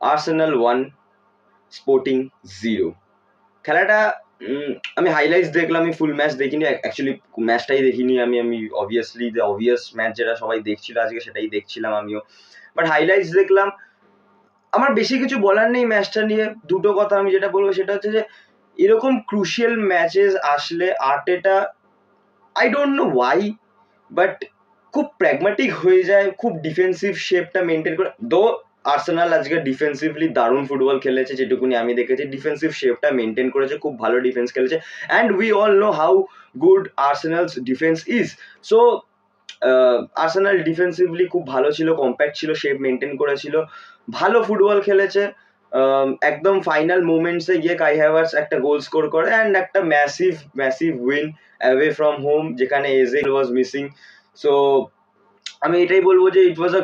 Arsenal 1 sporting 0। খেলাটা আমি highlights দেখলাম, আমি ফুল ম্যাচ দেখিনি, অ্যাকচুয়ালি ম্যাচটাই দেখিনি আমি অবভিয়াসলি দ্য অবভিয়াস ম্যাচ যেটা সবাই দেখছিল আজকে সেটাই দেখছিলাম আমিও, বাট হাইলাইটস দেখলাম। আমার বেশি কিছু বলার নেই ম্যাচটা নিয়ে। দুটো কথা আমি যেটা বলবো সেটা হচ্ছে যে এরকম ক্রুশিয়াল ম্যাচেস আসলে আর্টেটা, I don't know Y, but খুব প্র্যাগম্যাটিক হয়ে যায়, খুব ডিফেন্সিভ শেপটা মেনটেন করে। দো আর্সেনাল আজকে ডিফেন্সিভলি দারুণ ফুটবল খেলেছে, যেটুকুনি আমি দেখেছি ডিফেন্সিভ শেপটা মেনটেন করেছে, খুব ভালো ডিফেন্স খেলেছে, and we all know how good Arsenal's defence is. So Arsenal defensively খুব ভালো ছিল, কম্প্যাক্ট ছিল, শেপ মেনটেন করেছিল, ভালো ফুটবল খেলেছে। একদম ফাইনাল মোমেন্টসে গিয়ে কাই হ্যাভার্টস একটা গোল স্কোর করে, অ্যান্ড একটা massive massive win away from home, যেখানে এজে ওয়াজ মিসিং। সো আমি এটাই বলবো যে it was a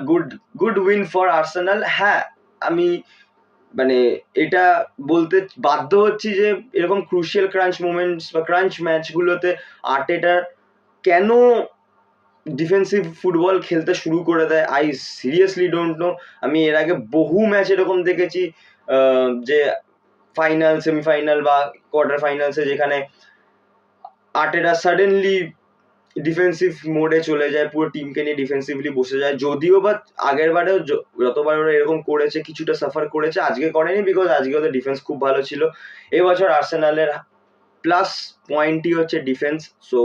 good win for Arsenal. হ্যাঁ, আমি মানে এটা বলতে বাধ্য হচ্ছি যে এরকম ক্রুশিয়াল ক্রাঞ্চ মোমেন্টস বা ক্রাঞ্চ ম্যাচগুলোতে আর্টেটার কেন ডিফেন্সিভ ফুটবল খেলতে শুরু করে দেয়, আই সিরিয়াসলি ডোন্ট নো। আমি এর আগে বহু ম্যাচ এরকম দেখেছি যে ফাইনাল, সেমিফাইনাল বা কোয়ার্টার ফাইনালসে যেখানে আর্টেটা সাডেনলি ডিফেন্সিভ মোডে চলে যায়, পুরো টিমকে নিয়ে ডিফেন্সিভলি বসে যায়। যদিও বা আগের বারেও যতবার ওরা এরকম করেছে কিছুটা সাফার করেছে, আজকে করেনি, বিকজ আজকে ওদের ডিফেন্স খুব ভালো ছিল। এবছর আর্সেনালের প্লাস পয়েন্টই হচ্ছে defence. So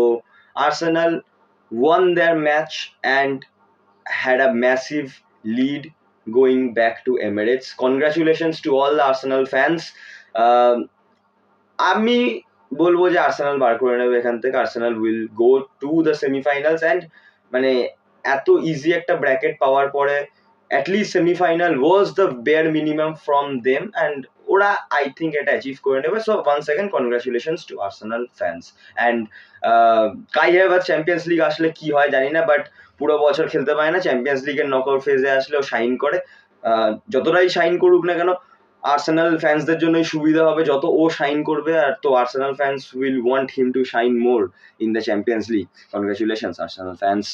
Arsenal won their match and had a massive lead going back to Emirates. Congratulations to all the Arsenal fans. আমি বলবো যে আর্সেনাল বার করে নেবে এখান থেকে। Arsenal will go to the semifinals, and মানে এত ইজি একটা ব্র্যাকেট পাওয়ার পরে at least semifinal was the bare minimum from them, and ওরা আই থিঙ্ক এটা অ্যাচিভ করে নেবে। So one second congratulations to Arsenal fans. And Kai Havertz Champions League আসলে কি হয় জানি না, বাট পুরো বছর খেলতে পারে না, চ্যাম্পিয়ন্স লিগের নকআউট ফেজে আসলে ও শাইন করে। যতটাই শাইন করুক না কেন, আর্সেনাল ফ্যান্সদের জন্যই সুবিধা হবে যত ও শাইন করবে, আর তো Arsenal fans will want him to shine more in the champions league. Congratulations Arsenal fans.